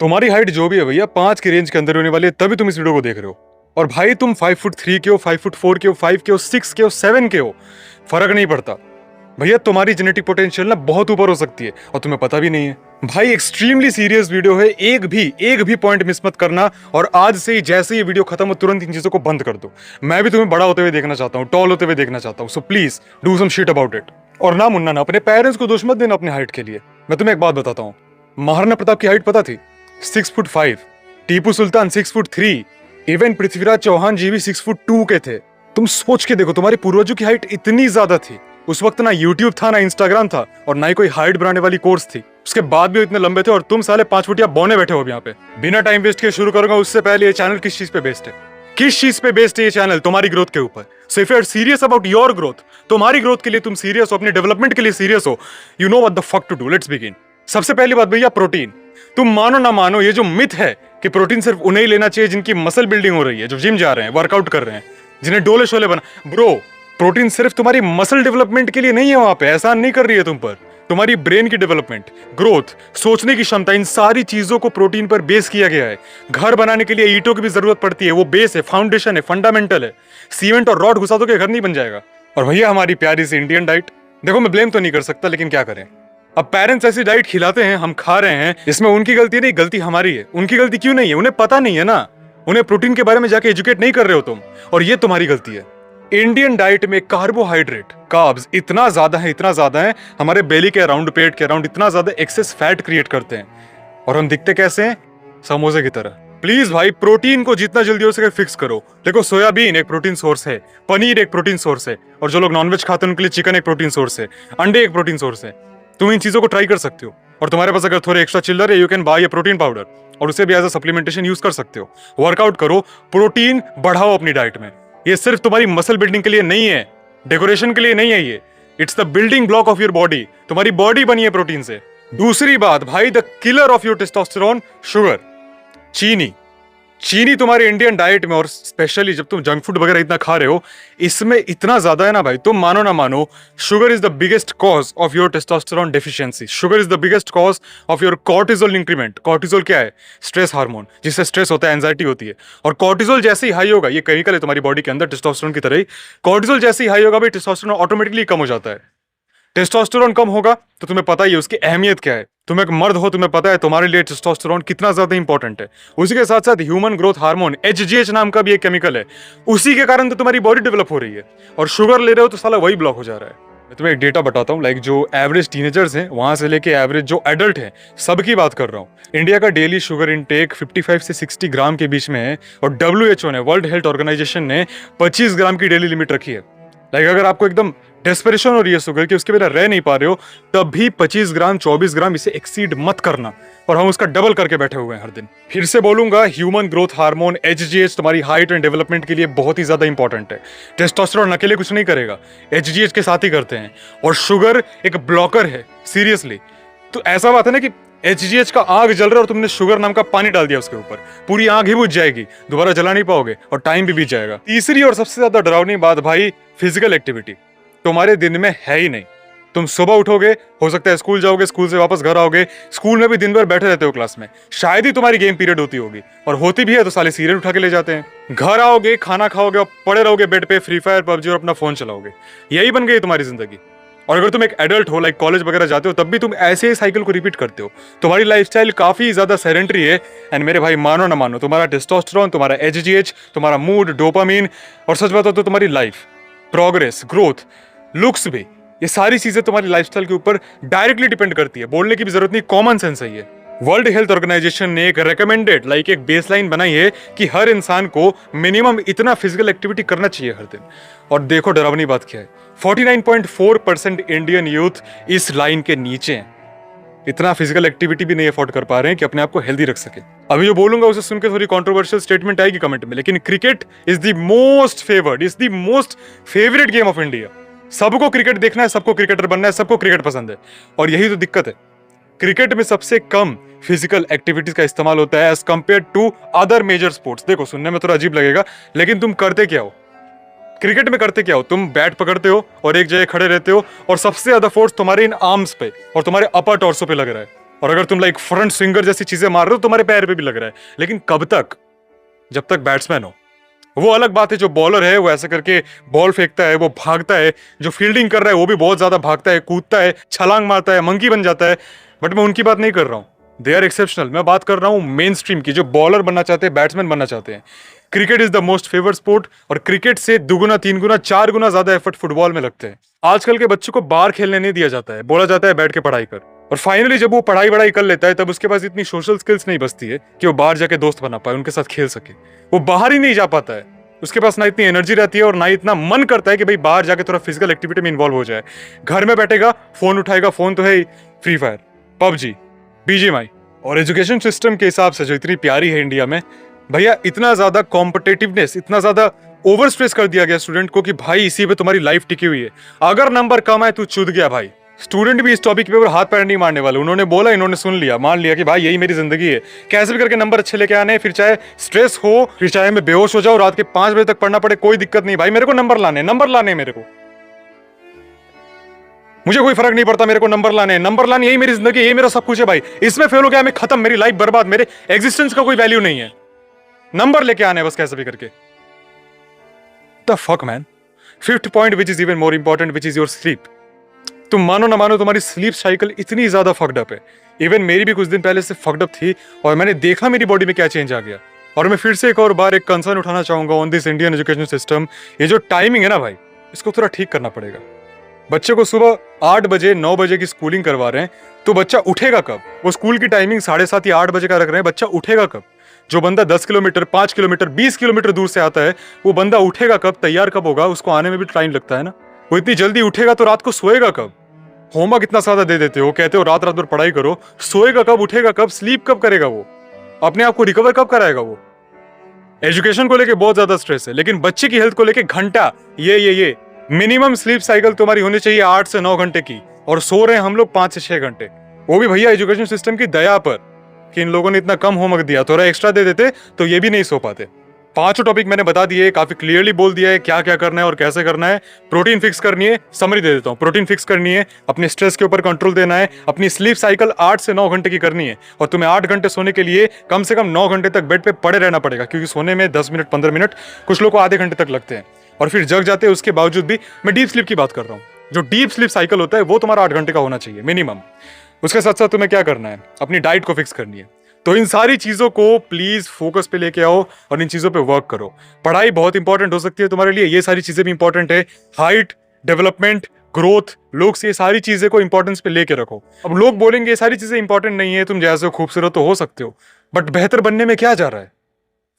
तुम्हारी हाइट जो भी है भैया 5 की रेंज के अंदर होने वाली है, तभी तुम इस वीडियो को देख रहे हो। और भाई तुम 5 फुट 3 के हो, 5 फुट 4 के हो, 5 के हो, 6 के हो, 7 के हो, फर्क नहीं पड़ता भैया। तुम्हारी जेनेटिक पोटेंशियल ना बहुत ऊपर हो सकती है और तुम्हें पता भी नहीं है। भाई एक्सट्रीमली सीरियस वीडियो है, एक भी पॉइंट मिस मत करना। और आज से ही जैसे ये वीडियो खत्म हो तुरंत इन चीजों को बंद कर दो। मैं भी तुम्हें बड़ा होते हुए देखना चाहता हूँ, टॉल होते हुए देखना चाहता हूँ। So please do some shit about it. और ना मुन्ना ना अपने पेरेंट्स को दोष मत देना अपने हाइट के लिए। मैं तुम्हें एक बात बताता हूँ, महाराणा प्रताप की हाइट पता थी? 6 foot 5। Tipu Sultan 6 foot 3। Even Prithviraj Chauhan जी भी 6 फुट 2 के थे। तुम सोच के देखो, तुम्हारे पूर्वजों की हाइट इतनी ज्यादा थी। उस वक्त ना यूट्यूब था, ना इंस्टाग्राम था, और ना ही कोई हाइट बनाने वाली कोर्स थी। उसके बाद भी इतने लंबे थे और तुम साले 5 फुटिया बौने बैठे हो अभी यहाँ पे। बिना टाइम वेस्ट के शुरू करूंगा उससे पहले, ये चैनल किस चीज पे बेस्ड है? किस चीज पे बेस्ड है ये चैनल? तुम्हारी ग्रोथ के ऊपर। So if you are serious about your growth, तुम्हारी ग्रोथ के लिए तुम सीरियस हो, अपने डेवलपमेंट के लिए सीरियस हो, you know what the fuck to do. Let's begin. सबसे पहली बात भैया, प्रोटीन। तुम मानो ना मानो, ये जो मिथ है कि प्रोटीन सिर्फ उन्हें ही लेना चाहिए जिनकी मसल बिल्डिंग हो रही है, जो जिम जा रहे हैं, वर्कआउट कर रहे हैं, जिन्हें डोले शोले बना। ब्रो, प्रोटीन सिर्फ तुम्हारी मसल डेवलपमेंट के लिए नहीं है, वहां पे एहसान नहीं कर रही है तुम पर। तुम्हारी ब्रेन की डेवलपमेंट, ग्रोथ, सोचने की क्षमता, इन सारी चीजों को प्रोटीन पर बेस किया गया है। घर बनाने के लिए ईंटों की भी जरूरत पड़ती है, वो बेस है, फाउंडेशन है, फंडामेंटल है। सीमेंट और रॉड घुसा दो के घर नहीं बन जाएगा। और भैया हमारी प्यारी सी इंडियन डाइट, देखो मैं ब्लेम तो नहीं कर सकता, लेकिन क्या करें। अब पेरेंट्स ऐसी डाइट खिलाते हैं, हम खा रहे हैं, इसमें उनकी गलती नहीं, गलती हमारी है। उनकी गलती क्यों नहीं है? उन्हें पता नहीं है ना, उन्हें प्रोटीन के बारे में जाके एजुकेट नहीं कर रहे हो तुम, और ये तुम्हारी गलती है। इंडियन डाइट में कार्बोहाइड्रेट, कार्ब्स इतना ज्यादा है, हमारे बेली के अराउंड, पेट के अराउंड इतना ज्यादा एक्सेस फैट क्रिएट करते हैं, और हम दिखते कैसे हैं? समोसे की तरह। प्लीज भाई, प्रोटीन को जितना जल्दी हो सके फिक्स करो। देखो सोयाबीन एक प्रोटीन सोर्स है, पनीर एक प्रोटीन सोर्स है, और जो लोग नॉनवेज खाते हैं उनके लिए चिकन एक प्रोटीन सोर्स है, अंडे एक प्रोटीन सोर्स है। तुम इन चीजों को ट्राई कर सकते हो, और तुम्हारे पास अगर थोड़े एक्स्ट्रा चिल्लर है, you can buy A protein powder, और उसे भी एज अ सप्लीमेंटेशन यूज कर सकते हो। वर्कआउट करो, प्रोटीन बढ़ाओ अपनी डाइट में। ये सिर्फ तुम्हारी मसल बिल्डिंग के लिए नहीं है, डेकोरेशन के लिए नहीं है, ये it's the building block of your body. तुम्हारी बॉडी बनी है प्रोटीन से। दूसरी बात भाई, the killer of your testosterone, sugar, चीनी। चीनी तुम्हारे इंडियन डाइट में, और स्पेशली जब तुम जंक फूड वगैरह इतना खा रहे हो, इसमें इतना ज्यादा है ना भाई, तुम मानो ना मानो, sugar is the biggest cause of your testosterone deficiency. Sugar is the biggest cause of your cortisol increment. Cortisol क्या है? स्ट्रेस हार्मोन, जिससे स्ट्रेस होता है, एंजाइटी होती है। और कॉर्टिसोल जैसे ही हाई होगा, ये केमिकल है तुम्हारी बॉडी के अंदर टेस्टोस्टेरोन की तरह ही, कॉर्टिसोल जैसे ही हाई होगा भाई, टेस्टोस्टेरोन ऑटोमेटिकली कम हो जाता है। टेस्टोस्टेरोन कम होगा तो तुम्हें पता ही है उसकी अहमियत क्या है। तुम एक मर्द हो, तुम्हें पता है तुम्हारे लिए टेस्टोस्टेरोन कितना ज्यादा इंपॉर्टेंट है। उसी के साथ साथ ह्यूमन ग्रोथ हार्मोन, एचजीएच नाम का भी एक केमिकल है, उसी के कारण तो तुम्हारी बॉडी डेवलप हो रही है। और शुगर ले रहे हो तो साला वही ब्लॉक हो जा रहा है। मैं तुम्हें एक डेटा बताता हूँ, लाइक जो एवरेज टीनेजर्स हैं वहां से लेके एवरेज जो एडल्ट हैं, सबकी बात कर रहा हूँ। इंडिया का डेली शुगर इनटेक 55 से 60 ग्राम के बीच में है, और WHO ने, वर्ल्ड हेल्थ ऑर्गेनाइजेशन ने 25 ग्राम की डेली लिमिट रखी है। लाइक अगर आपको एकदम डेस्परेशन हो रही है शुगर की, उसके बिना रह नहीं पा रहे हो, तब भी 25 ग्राम 24 ग्राम इसे एक्सीड मत करना। और हम उसका डबल करके बैठे हुए हैं हर दिन। फिर से बोलूंगा, ह्यूमन ग्रोथ हार्मोन एचजीएच तुम्हारी हाइट एंड डेवलपमेंट के लिए बहुत ही ज्यादा इंपॉर्टेंट है। टेस्टोस्टेरोन अकेले कुछ नहीं करेगा, एचजीएच के साथ ही करते हैं। और शुगर एक ब्लॉकर है, सीरियसली। तो ऐसा बात है ना कि एचजीएच का आग जल रहा है और तुमने शुगर नाम का पानी डाल दिया उसके ऊपर, पूरी आग ही बुझ जाएगी, दोबारा जला नहीं पाओगे और टाइम भी बीत जाएगा। तीसरी और सबसे ज्यादा डरावनी बात भाई, फिजिकल एक्टिविटी तुम्हारे दिन में है ही नहीं। तुम सुबह उठोगे, हो सकता है स्कूल जाओगे, स्कूल से वापस घर आओगे, स्कूल में भी दिन भर बैठे रहते हो क्लास में, शायद ही तुम्हारी गेम पीरियड होती होगी, और होती भी है तो साले सीरियल उठा के ले जाते हैं। घर आओगे, खाना खाओगे और पड़े रहोगे बेड पे, फ्री फायर, पबजी और अपना फोन चलाओगे। यही बन गई तुम्हारी जिंदगी। और अगर तुम एक एडल्ट हो, लाइक कॉलेज वगैरह जाते हो, तब भी तुम ऐसे ही साइकिल को रिपीट करते हो। तुम्हारी लाइफस्टाइल काफी ज्यादा सेडेंटरी है। एंड मेरे भाई मानो ना मानो, तुम्हारा टेस्टोस्टेरोन, तुम्हारा एचजीएच, तुम्हारा मूड, डोपामीन, और सच बात हो तो तुम्हारी लाइफ, प्रोग्रेस, ग्रोथ, लुक्स भी, ये सारी चीजें तुम्हारी लाइफस्टाइल के ऊपर डायरेक्टली डिपेंड करती है। बोलने की भी जरूरत नहीं, कॉमन सेंस है ये। वर्ल्ड हेल्थ ऑर्गेनाइजेशन ने एक रेकमेंडेड, लाइक एक बेसलाइन बनाई है कि हर इंसान को मिनिमम इतना फिजिकल एक्टिविटी करना चाहिए हर दिन। और देखो डरावनी बात क्या है, 49.4% इंडियन यूथ इस लाइन के नीचे हैं। इतना फिजिकल एक्टिविटी भी नहीं अफोर्ड कर पा रहे हैं कि अपने आप को हेल्दी रख सके। अभी जो बोलूंगा उसे सुनकर थोड़ी कंट्रोवर्शियल स्टेटमेंट आएगी कमेंट में, लेकिन cricket is the most favoured, is the most favourite game of India. सबको क्रिकेट देखना है, सबको क्रिकेटर बनना है, सबको क्रिकेट पसंद है। और यही तो दिक्कत है, क्रिकेट में सबसे कम फिजिकल एक्टिविटीज का इस्तेमाल होता है as compare to other major sports. देखो सुनने में थोड़ा अजीब लगेगा, लेकिन तुम करते क्या हो क्रिकेट में? करते क्या हो? तुम बैट पकड़ते हो और एक जगह खड़े रहते हो, और सबसे ज्यादा फोर्स तुम्हारे इन आर्म्स पे और तुम्हारे अपर टॉर्सो पे लग रहा है, और अगर तुम लाइक फ्रंट स्विंगर जैसी चीजें मार रहे हो तुम्हारे पैर पे भी लग रहा है, लेकिन कब तक? जब तक बैट्समैन हो। वो अलग बात है, जो बॉलर है वो ऐसा करके बॉल फेंकता है, वो भागता है, जो फील्डिंग कर रहा है वो भी बहुत ज्यादा भागता है, कूदता है, छलांग मारता है, मंकी बन जाता है, बट मैं उनकी बात नहीं कर रहा हूं। They are exceptional. मैं बात कर रहा हूं मेन स्ट्रीम की, जो बॉलर बनना चाहते हैं, बैट्समैन बनना चाहते हैं। Cricket is the most favoured sport, और क्रिकेट से दुगुना, 3 गुना, 4 गुना ज्यादा एफर्ट फुटबॉल में लगते हैं। आजकल के बच्चों को बाहर खेलने नहीं दिया जाता है, बोला जाता है बैठ के पढ़ाई कर। और फाइनली जब वो पढ़ाई वढ़ाई कर लेता है, तब उसके पास इतनी सोशल स्किल्स नहीं बचती है कि वो बाहर जाके दोस्त बना पाए, उनके साथ खेल सके। वो बाहर ही नहीं जा पाता है, उसके पास ना इतनी एनर्जी रहती है और ना इतना मन करता है कि भाई बाहर जाके थोड़ा फिजिकल एक्टिविटी में इन्वॉल्व हो जाए। घर में बैठेगा, फोन उठाएगा, फोन तो है ही, फ्री फायर, पबजी, बीजीएमआई। और एजुकेशन सिस्टम के हिसाब से जो इतनी प्यारी है इंडिया में, भैया इतना ज्यादा कॉम्पिटेटिवनेस, इतना ज्यादा ओवर स्ट्रेस कर दिया गया स्टूडेंट को कि भाई इसी पे तुम्हारी लाइफ टिकी हुई है। अगर नंबर कम है तू चूत गया भाई। स्टूडेंट भी इस टॉपिक पे हाथ पैर नहीं मारने वाले, उन्होंने बोला, इन्होंने सुन लिया, मान लिया कि भाई यही मेरी जिंदगी है, कैसे भी करके नंबर अच्छे लेके आने, फिर चाहे स्ट्रेस हो, फिर चाहे मैं बेहोश हो जाऊं, रात के 5 बजे तक पढ़ना पड़े, कोई दिक्कत नहीं भाई, मेरे को नंबर लाने, नंबर लाने, मेरे को, मुझे कोई फर्क नहीं पड़ता, मेरे को नंबर लाने, नंबर लाने, यही मेरी जिंदगी, यही मेरा सब कुछ है भाई। इसमें फेल हो गया मैं खत्म, मेरी लाइफ बर्बाद, मेरे एग्जिस्टेंस का कोई वैल्यू नहीं है। नंबर लेके आने बस कैसे भी करके। The fuck man. Fifth point which is even more important, which is your sleep. तुम मानो ना मानो, तुम्हारी स्लीप साइकिल इतनी ज्यादा फक्ड अप है। इवन मेरी भी कुछ दिन पहले से फक्ड अप थी, और मैंने देखा मेरी बॉडी में क्या चेंज आ गया। और मैं फिर से एक और बार एक कंसर्न उठाना चाहूंगा on this Indian education system. ये जो टाइमिंग है ना भाई, इसको थोड़ा ठीक करना पड़ेगा। बच्चे को सुबह 8 बजे 9 बजे की स्कूलिंग करवा रहे हैं, तो बच्चा उठेगा कब? वो स्कूल की टाइमिंग 7:30 या 8 बजे का रख रहे हैं, बच्चा उठेगा कब? जो बंदा 10 किलोमीटर, 5 किलोमीटर, 20 किलोमीटर दूर से आता है, वो बंदा उठेगा कब? तैयार कब होगा? उसको आने में भी टाइम लगता है ना। वो इतनी जल्दी उठेगा तो रात को सोएगा कब? होमवर्क इतना ज्यादा दे देते हो, कहते हो रात रात भर पढ़ाई करो, सोएगा कब? उठेगा कब? स्लीप कब करेगा? वो अपने आप को रिकवर कब कराएगा? वो एजुकेशन को लेके बहुत ज्यादा स्ट्रेस है, लेकिन बच्चे की हेल्थ को लेके घंटा, ये मिनिमम स्लीप साइकिल तुम्हारी होनी चाहिए 8 से 9 घंटे की, और सो रहे हैं हम लोग 5 से 6 घंटे। वो भी भैया एजुकेशन सिस्टम की दया पर कि इन लोगों ने इतना कम होमवर्क दिया, थोड़ा एक्स्ट्रा दे देते तो ये भी नहीं सो पाते। 5 टॉपिक मैंने बता दिए, काफी क्लियरली बोल दिया है क्या क्या करना है और कैसे करना है। प्रोटीन फिक्स करनी है, समरी दे देता हूँ। प्रोटीन फिक्स करनी है, अपने स्ट्रेस के ऊपर कंट्रोल देना है, अपनी स्लीप साइकिल 8 से 9 घंटे की करनी है, और तुम्हें 8 घंटे सोने के लिए कम से कम 9 घंटे तक बेड पे पड़े रहना पड़ेगा, क्योंकि सोने में 10 मिनट 15 मिनट, कुछ लोग को आधे घंटे तक लगते हैं, और फिर जग जाते हैं। उसके बावजूद भी मैं डीप स्लीप की बात कर रहा हूँ। जो डीप स्लीप साइकिल होता है वो तुम्हारा 8 घंटे का होना चाहिए मिनिमम। उसके साथ साथ तुम्हें क्या करना है? अपनी डाइट को फिक्स करनी है। तो इन सारी चीजों को प्लीज फोकस पे लेके आओ और इन चीजों पे वर्क करो। पढ़ाई बहुत इंपॉर्टेंट हो सकती है तुम्हारे लिए, ये सारी चीजें भी इंपॉर्टेंट है। हाइट, डेवलपमेंट, ग्रोथ, लोग से ये सारी चीजें को इंपॉर्टेंस पे लेके रखो। अब लोग बोलेंगे ये सारी चीजें इंपॉर्टेंट नहीं है, तुम जैसे हो खूबसूरत तो हो सकते हो, बट बेहतर बनने में क्या जा रहा है?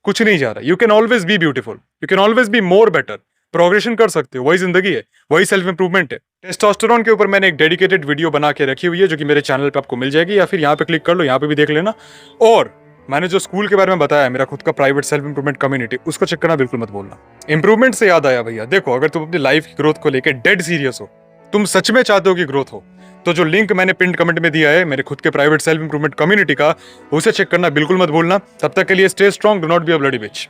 कुछ नहीं जा रहा। You can always be beautiful, you can always be more better. Progression कर सकते हो, वही जिंदगी है, वही सेल्फ इंप्रूवमेंट है। टेस्टोस्टेरोन के ऊपर मैंने एक डेडिकेटेड वीडियो बना के रखी हुई है, जो कि मेरे चैनल पे आपको मिल जाएगी, या फिर यहाँ पे क्लिक कर लो, यहाँ पे भी देख लेना। और मैंने जो स्कूल के बारे में बताया, मेरा खुद का प्राइवेट सेल्फ इंप्रूवमेंट कम्युनिटी, उसको चेक करना बिल्कुल मत भूलना। इंप्रूवमेंट से याद आया भैया, देखो अगर तुम अपनी लाइफ की ग्रोथ को लेकर डेड सीरियस हो, तुम सच में चाहते हो कि ग्रोथ हो, तो जो लिंक मैंने पिन कमेंट में दिया है मेरे खुद के प्राइवेट सेल्फ इंप्रूवमेंट कम्युनिटी का, उसे चेक करना बिल्कुल मत भूलना। तब तक के लिए stay strong, do not be a bloody beach.